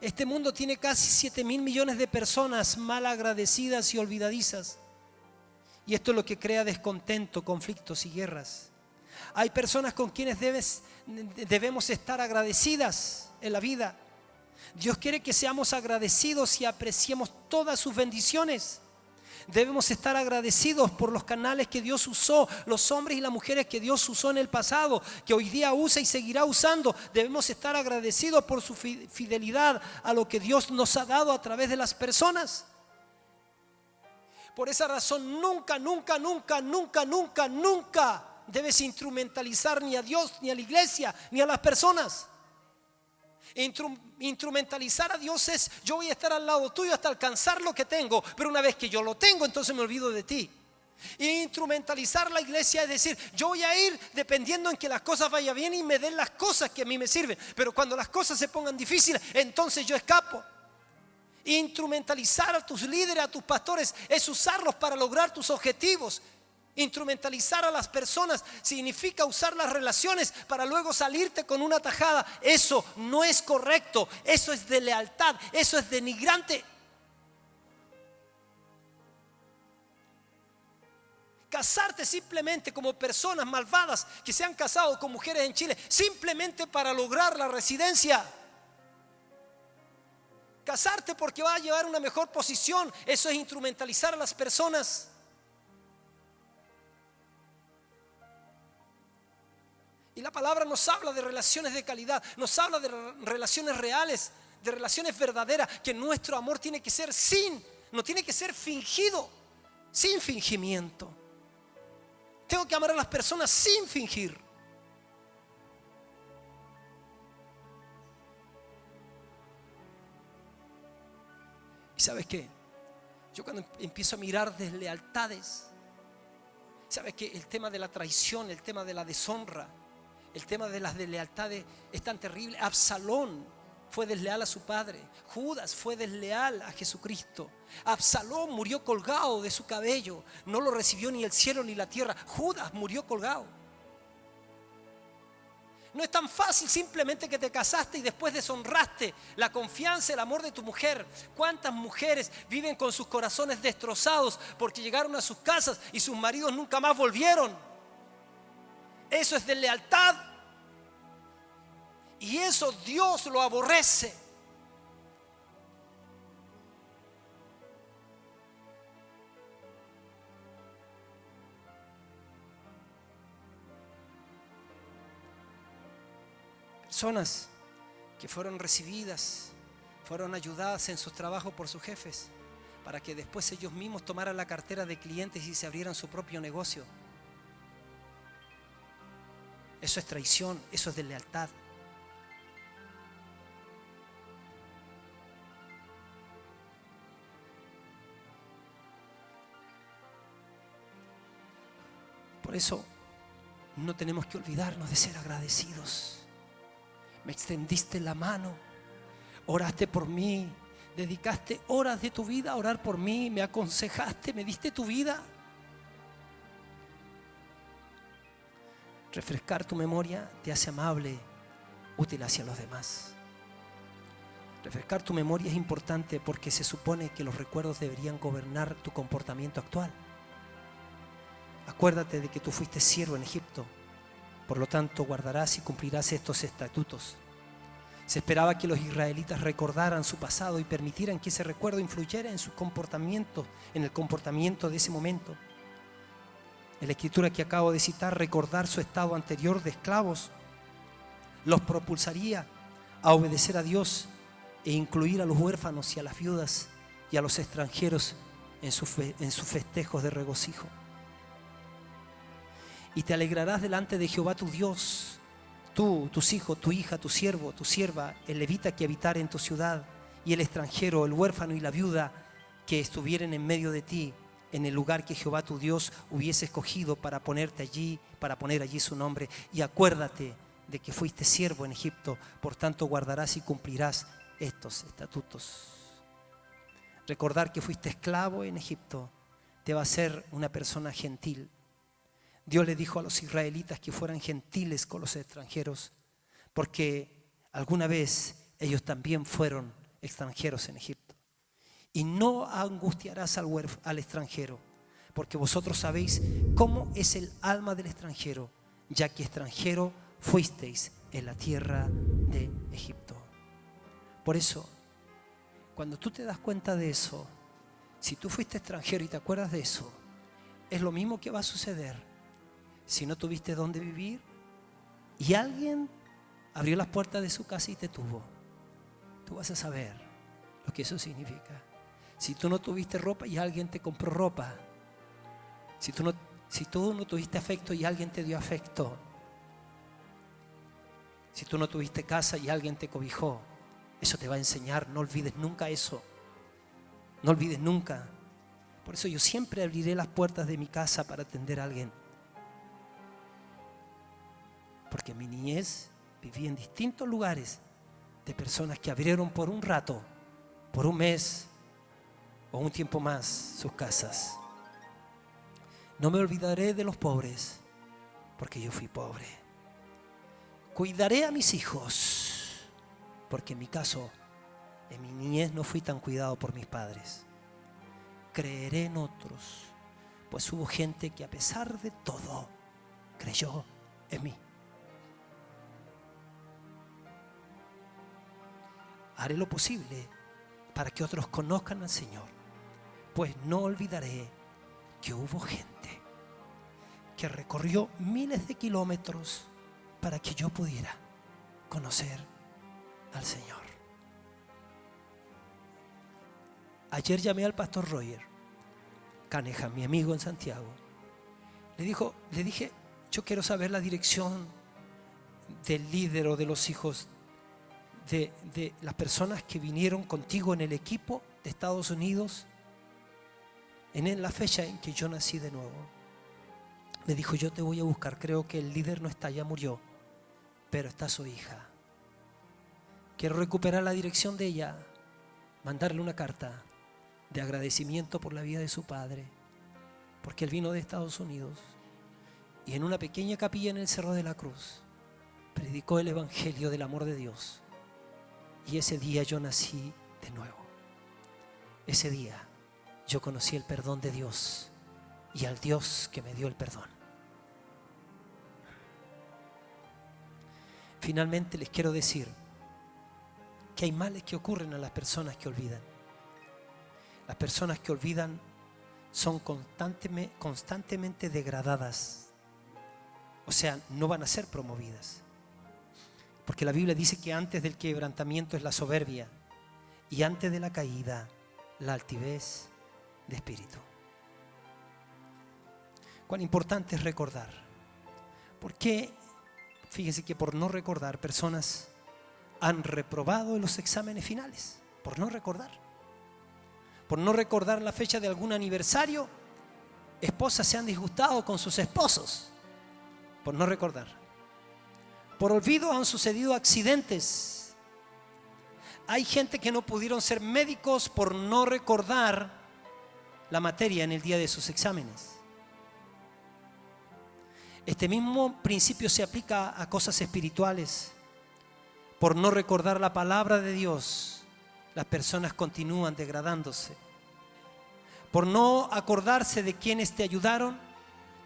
Este mundo tiene casi 7.000 millones de personas mal agradecidas y olvidadizas. Y esto es lo que crea descontento, conflictos y guerras. Hay personas con quienes debemos estar agradecidas en la vida. Dios quiere que seamos agradecidos y apreciemos todas sus bendiciones. Debemos estar agradecidos por los canales que Dios usó, los hombres y las mujeres que Dios usó en el pasado, que hoy día usa y seguirá usando. Debemos estar agradecidos por su fidelidad a lo que Dios nos ha dado a través de las personas. Por esa razón, nunca debes instrumentalizar ni a Dios, ni a la iglesia, ni a las personas. Instrumentalizar a Dios es: yo voy a estar al lado tuyo hasta alcanzar lo que tengo, pero una vez que yo lo tengo, entonces me olvido de ti. Instrumentalizar la iglesia es decir: yo voy a ir dependiendo en que las cosas vayan bien y me den las cosas que a mí me sirven, pero cuando las cosas se pongan difíciles, entonces yo escapo. Instrumentalizar a tus líderes, a tus pastores, es usarlos para lograr tus objetivos. Instrumentalizar a las personas significa usar las relaciones para luego salirte con una tajada. Eso no es correcto, eso es de lealtad, eso es denigrante. Casarte simplemente como personas malvadas que se han casado con mujeres en Chile simplemente para lograr la residencia. Casarte porque va a llevar una mejor posición, eso es instrumentalizar a las personas. Y la palabra nos habla de relaciones de calidad, nos habla de relaciones reales, de relaciones verdaderas, que nuestro amor tiene que ser no tiene que ser fingido, sin fingimiento. Tengo que amar a las personas sin fingir. ¿Y sabes qué? Yo cuando empiezo a mirar deslealtades, ¿sabes qué? El tema de la traición, el tema de la deshonra, el tema de las deslealtades es tan terrible. Absalón fue desleal a su padre. Judas fue desleal a Jesucristo. Absalón murió colgado de su cabello. No lo recibió ni el cielo ni la tierra. Judas murió colgado. No es tan fácil simplemente que te casaste y después deshonraste la confianza, el amor de tu mujer. ¿Cuántas mujeres viven con sus corazones destrozados porque llegaron a sus casas y sus maridos nunca más volvieron? Eso es deslealtad. Y eso Dios lo aborrece. Personas que fueron recibidas, fueron ayudadas en sus trabajos por sus jefes, para que después ellos mismos tomaran la cartera de clientes y se abrieran su propio negocio. Eso es traición, eso es deslealtad. Por eso no tenemos que olvidarnos de ser agradecidos. Me extendiste la mano, oraste por mí, dedicaste horas de tu vida a orar por mí, me aconsejaste, me diste tu vida. Refrescar tu memoria te hace amable, útil hacia los demás. Refrescar tu memoria es importante porque se supone que los recuerdos deberían gobernar tu comportamiento actual. Acuérdate de que tú fuiste siervo en Egipto, por lo tanto guardarás y cumplirás estos estatutos. Se esperaba que los israelitas recordaran su pasado y permitieran que ese recuerdo influyera en su comportamiento, en el comportamiento de ese momento. En la escritura que acabo de citar, recordar su estado anterior de esclavos los propulsaría a obedecer a Dios e incluir a los huérfanos y a las viudas y a los extranjeros en sus festejos de regocijo. Y te alegrarás delante de Jehová tu Dios, tú, tus hijos, tu hija, tu siervo, tu sierva, el levita que habitare en tu ciudad, y el extranjero, el huérfano y la viuda que estuvieren en medio de ti, en el lugar que Jehová tu Dios hubiese escogido para poner allí su nombre. Y acuérdate de que fuiste siervo en Egipto, por tanto guardarás y cumplirás estos estatutos. Recordar que fuiste esclavo en Egipto te va a hacer una persona gentil. Dios le dijo a los israelitas que fueran gentiles con los extranjeros, porque alguna vez ellos también fueron extranjeros en Egipto. Y no angustiarás al extranjero, porque vosotros sabéis cómo es el alma del extranjero, ya que extranjero fuisteis en la tierra de Egipto. Por eso, cuando tú te das cuenta de eso, si tú fuiste extranjero y te acuerdas de eso, es lo mismo que va a suceder si no tuviste dónde vivir y alguien abrió las puertas de su casa y te tuvo. Tú vas a saber lo que eso significa. Si tú no tuviste ropa y alguien te compró ropa, si tú no tuviste afecto y alguien te dio afecto, si tú no tuviste casa y alguien te cobijó, eso te va a enseñar. No olvides nunca eso. No olvides nunca. Por eso yo siempre abriré las puertas de mi casa para atender a alguien. Porque en mi niñez viví en distintos lugares de personas que abrieron por un rato, por un mes o un tiempo más sus casas. No me olvidaré de los pobres, porque yo fui pobre. Cuidaré a mis hijos, porque en mi caso, en mi niñez no fui tan cuidado por mis padres. Creeré en otros, pues hubo gente que a pesar de todo creyó en mí. Haré lo posible para que otros conozcan al Señor, pues no olvidaré que hubo gente que recorrió miles de kilómetros para que yo pudiera conocer al Señor. Ayer llamé al pastor Roger Caneja, mi amigo en Santiago. Le dije, yo quiero saber la dirección del líder o de los hijos de las personas que vinieron contigo en el equipo de Estados Unidos en la fecha en que yo nací de nuevo. Me dijo, yo te voy a buscar, creo que el líder no está, ya murió, pero está su hija. Quiero recuperar la dirección de ella, mandarle una carta de agradecimiento por la vida de su padre, porque él vino de Estados Unidos y en una pequeña capilla en el Cerro de la Cruz predicó el evangelio del amor de Dios. Y ese día yo nací de nuevo. Ese día yo conocí el perdón de Dios y al Dios que me dio el perdón. Finalmente les quiero decir que hay males que ocurren a las personas que olvidan. Las personas que olvidan son constantemente degradadas. O sea, no van a ser promovidas. Porque la Biblia dice que antes del quebrantamiento es la soberbia y antes de la caída la altivez de espíritu. Cuán importante es recordar. Porque fíjense que por no recordar personas han reprobado en los exámenes finales. Por no recordar. Por no recordar la fecha de algún aniversario, esposas se han disgustado con sus esposos. Por no recordar. Por olvido han sucedido accidentes. Hay gente que no pudieron ser médicos por no recordar la materia en el día de sus exámenes. Este mismo principio se aplica a cosas espirituales. Por no recordar la palabra de Dios, las personas continúan degradándose. Por no acordarse de quienes te ayudaron,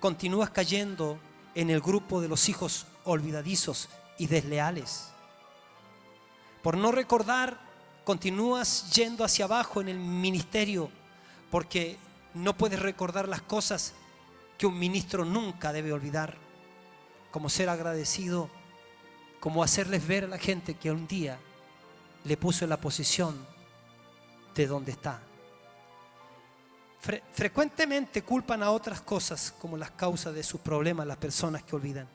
continúas cayendo en el grupo de los hijos olvidadizos y desleales. Por no recordar, continúas yendo hacia abajo en el ministerio porque no puedes recordar las cosas que un ministro nunca debe olvidar, como ser agradecido, como hacerles ver a la gente que un día le puso en la posición de donde está. Frecuentemente culpan a otras cosas como las causas de sus problemas las personas que olvidan.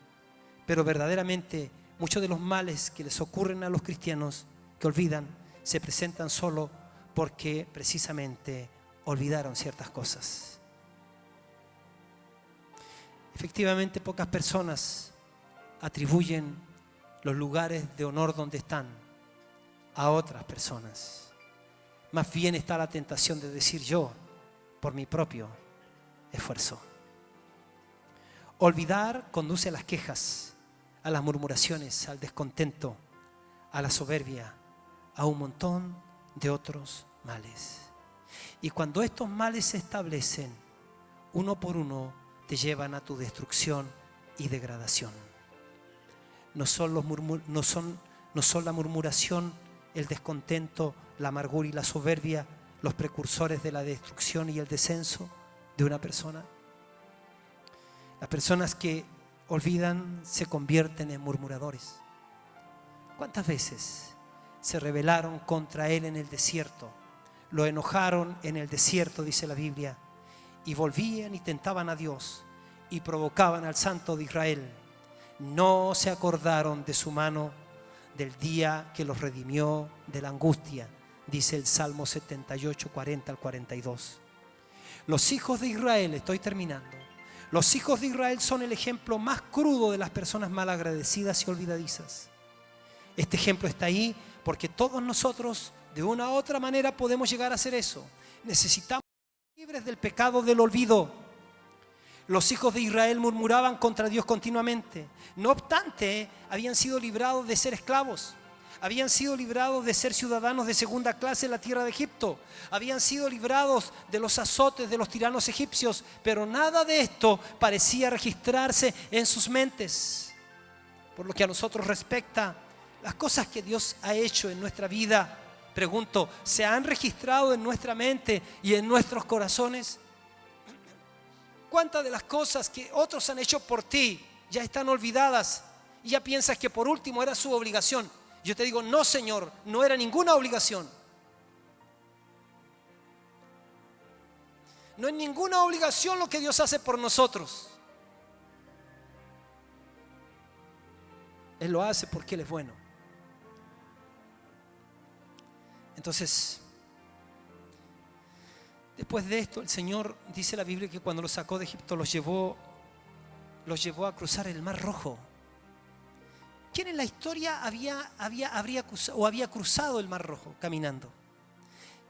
Pero verdaderamente muchos de los males que les ocurren a los cristianos que olvidan se presentan solo porque precisamente olvidaron ciertas cosas. Efectivamente, pocas personas atribuyen los lugares de honor donde están a otras personas. Más bien está la tentación de decir yo, por mi propio esfuerzo. Olvidar conduce a las quejas, a las murmuraciones, al descontento, a la soberbia, a un montón de otros males. Y cuando estos males se establecen, uno por uno te llevan a tu destrucción y degradación. No son la murmuración, el descontento, la amargura y la soberbia los precursores de la destrucción y el descenso de una persona. Las personas que olvidan se convierten en murmuradores. ¿Cuántas veces se rebelaron contra él en el desierto? Lo enojaron en el desierto, dice la Biblia, y volvían y tentaban a Dios y provocaban al Santo de Israel. No se acordaron de su mano del día que los redimió de la angustia, dice el Salmo 78, 40 al 42. Los hijos de Israel, estoy terminando, los hijos de Israel son el ejemplo más crudo de las personas malagradecidas y olvidadizas. Este ejemplo está ahí porque todos nosotros, de una u otra manera, podemos llegar a hacer eso. Necesitamos ser libres del pecado del olvido. Los hijos de Israel murmuraban contra Dios continuamente. No obstante, habían sido librados de ser esclavos. Habían sido librados de ser ciudadanos de segunda clase en la tierra de Egipto. Habían sido librados de los azotes de los tiranos egipcios. Pero nada de esto parecía registrarse en sus mentes. Por lo que a nosotros respecta, las cosas que Dios ha hecho en nuestra vida, pregunto, ¿se han registrado en nuestra mente y en nuestros corazones? ¿Cuántas de las cosas que otros han hecho por ti ya están olvidadas y ya piensas que por último era su obligación? Yo te digo, no, Señor, no era ninguna obligación. No es ninguna obligación lo que Dios hace por nosotros. Él lo hace porque Él es bueno. Entonces, después de esto, el Señor, dice la Biblia, que cuando los sacó de Egipto los llevó a cruzar el Mar Rojo. ¿Quién en la historia había cruzado el Mar Rojo caminando?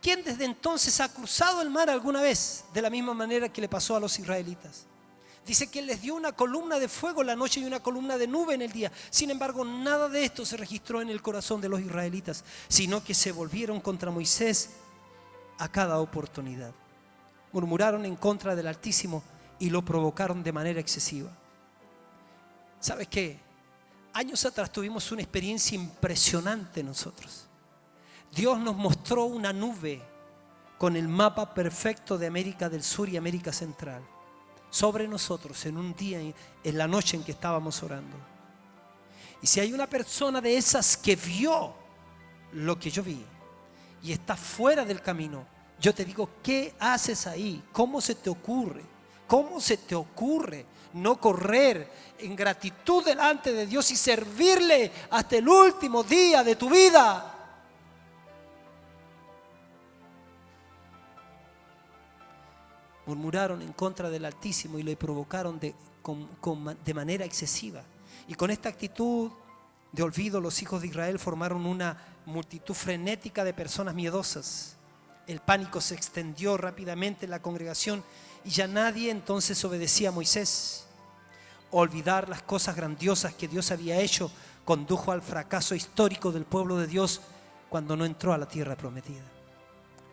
¿Quién desde entonces ha cruzado el mar alguna vez de la misma manera que le pasó a los israelitas? Dice que Él les dio una columna de fuego en la noche y una columna de nube en el día. Sin embargo, nada de esto se registró en el corazón de los israelitas, sino que se volvieron contra Moisés a cada oportunidad. Murmuraron en contra del Altísimo y lo provocaron de manera excesiva. ¿Sabes qué? Años atrás tuvimos una experiencia impresionante nosotros. Dios nos mostró una nube con el mapa perfecto de América del Sur y América Central sobre nosotros en un día, en la noche en que estábamos orando. Y si hay una persona de esas que vio lo que yo vi y está fuera del camino, yo te digo, ¿qué haces ahí? ¿Cómo se te ocurre? ¿Cómo se te ocurre no correr en gratitud delante de Dios y servirle hasta el último día de tu vida? Murmuraron en contra del Altísimo y le provocaron de manera excesiva. Y con esta actitud de olvido, los hijos de Israel formaron una multitud frenética de personas miedosas. El pánico se extendió rápidamente en la congregación y ya nadie entonces obedecía a Moisés. Olvidar las cosas grandiosas que Dios había hecho condujo al fracaso histórico del pueblo de Dios cuando no entró a la tierra prometida.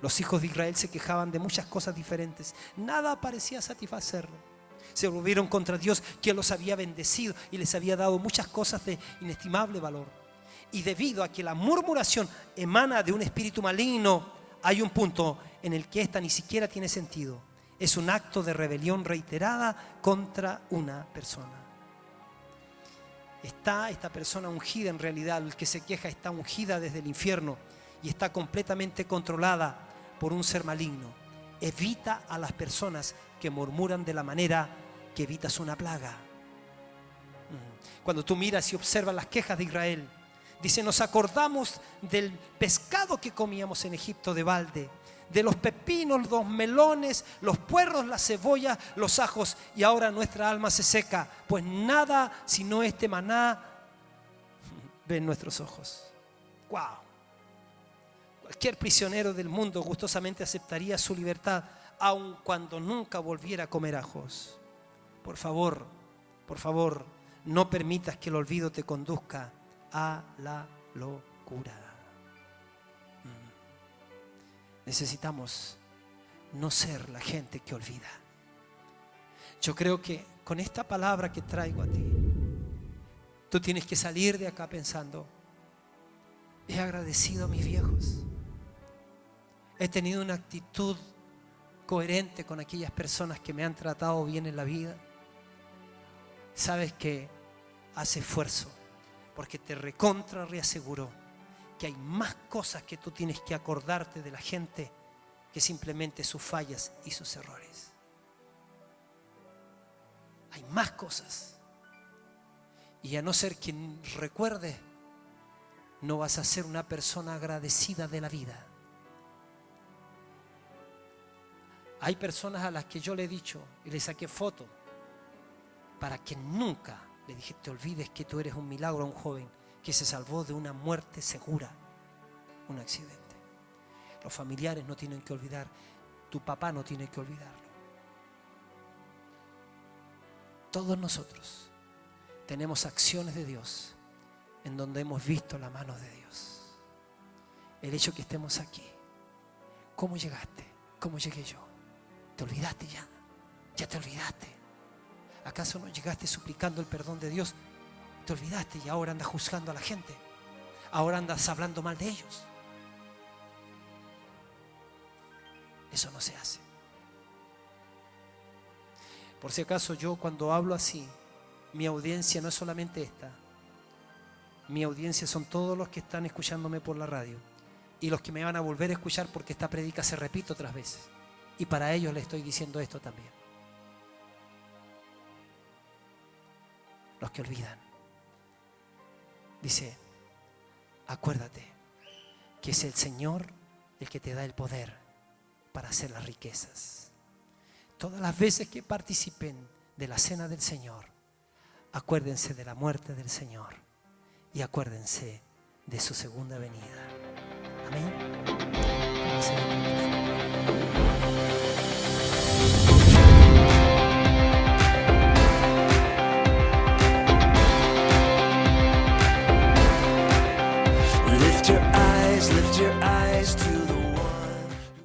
Los hijos de Israel se quejaban de muchas cosas diferentes. Nada parecía satisfacerlo. Se volvieron contra Dios, quien los había bendecido y les había dado muchas cosas de inestimable valor. Y debido a que la murmuración emana de un espíritu maligno, hay un punto en el que esta ni siquiera tiene sentido. Es un acto de rebelión reiterada contra una persona. Está esta persona ungida en realidad, el que se queja está ungida desde el infierno y está completamente controlada por un ser maligno. Evita a las personas que murmuran de la manera que evitas una plaga. Cuando tú miras y observas las quejas de Israel, dice, nos acordamos del pescado que comíamos en Egipto de balde, de los pepinos, los melones, los puerros, la cebolla, los ajos, y ahora nuestra alma se seca, pues nada sino este maná ven nuestros ojos. ¡Wow! Cualquier prisionero del mundo gustosamente aceptaría su libertad, aun cuando nunca volviera a comer ajos. Por favor, no permitas que el olvido te conduzca a la locura. Necesitamos no ser la gente que olvida. Yo creo que con esta palabra que traigo a ti, tú tienes que salir de acá pensando: he agradecido a mis viejos, he tenido una actitud coherente con aquellas personas que me han tratado bien en la vida. Sabes que haz esfuerzo, porque te reaseguro que hay más cosas que tú tienes que acordarte de la gente que simplemente sus fallas y sus errores. Hay más cosas. Y a no ser quien recuerde, no vas a ser una persona agradecida de la vida. Hay personas a las que yo le he dicho y le saqué foto para que nunca le dije: te olvides que tú eres un milagro a un joven que se salvó de una muerte segura, un accidente. Los familiares no tienen que olvidar, tu papá no tiene que olvidarlo. Todos nosotros tenemos acciones de Dios en donde hemos visto la mano de Dios. El hecho que estemos aquí, ¿cómo llegaste? ¿Cómo llegué yo? ¿Te olvidaste ya? ¿Ya te olvidaste? ¿Acaso no llegaste suplicando el perdón de Dios? Te olvidaste y ahora andas juzgando a la gente. Ahora andas hablando mal de ellos. Eso no se hace. Por si acaso, yo cuando hablo así, mi audiencia no es solamente esta. Mi audiencia son todos los que están escuchándome por la radio y los que me van a volver a escuchar, porque esta prédica se repite otras veces. Y para ellos les estoy diciendo esto también. Los que olvidan. Dice: acuérdate que es el Señor el que te da el poder para hacer las riquezas. Todas las veces que participen de la cena del Señor, acuérdense de la muerte del Señor y acuérdense de su segunda venida. Amén.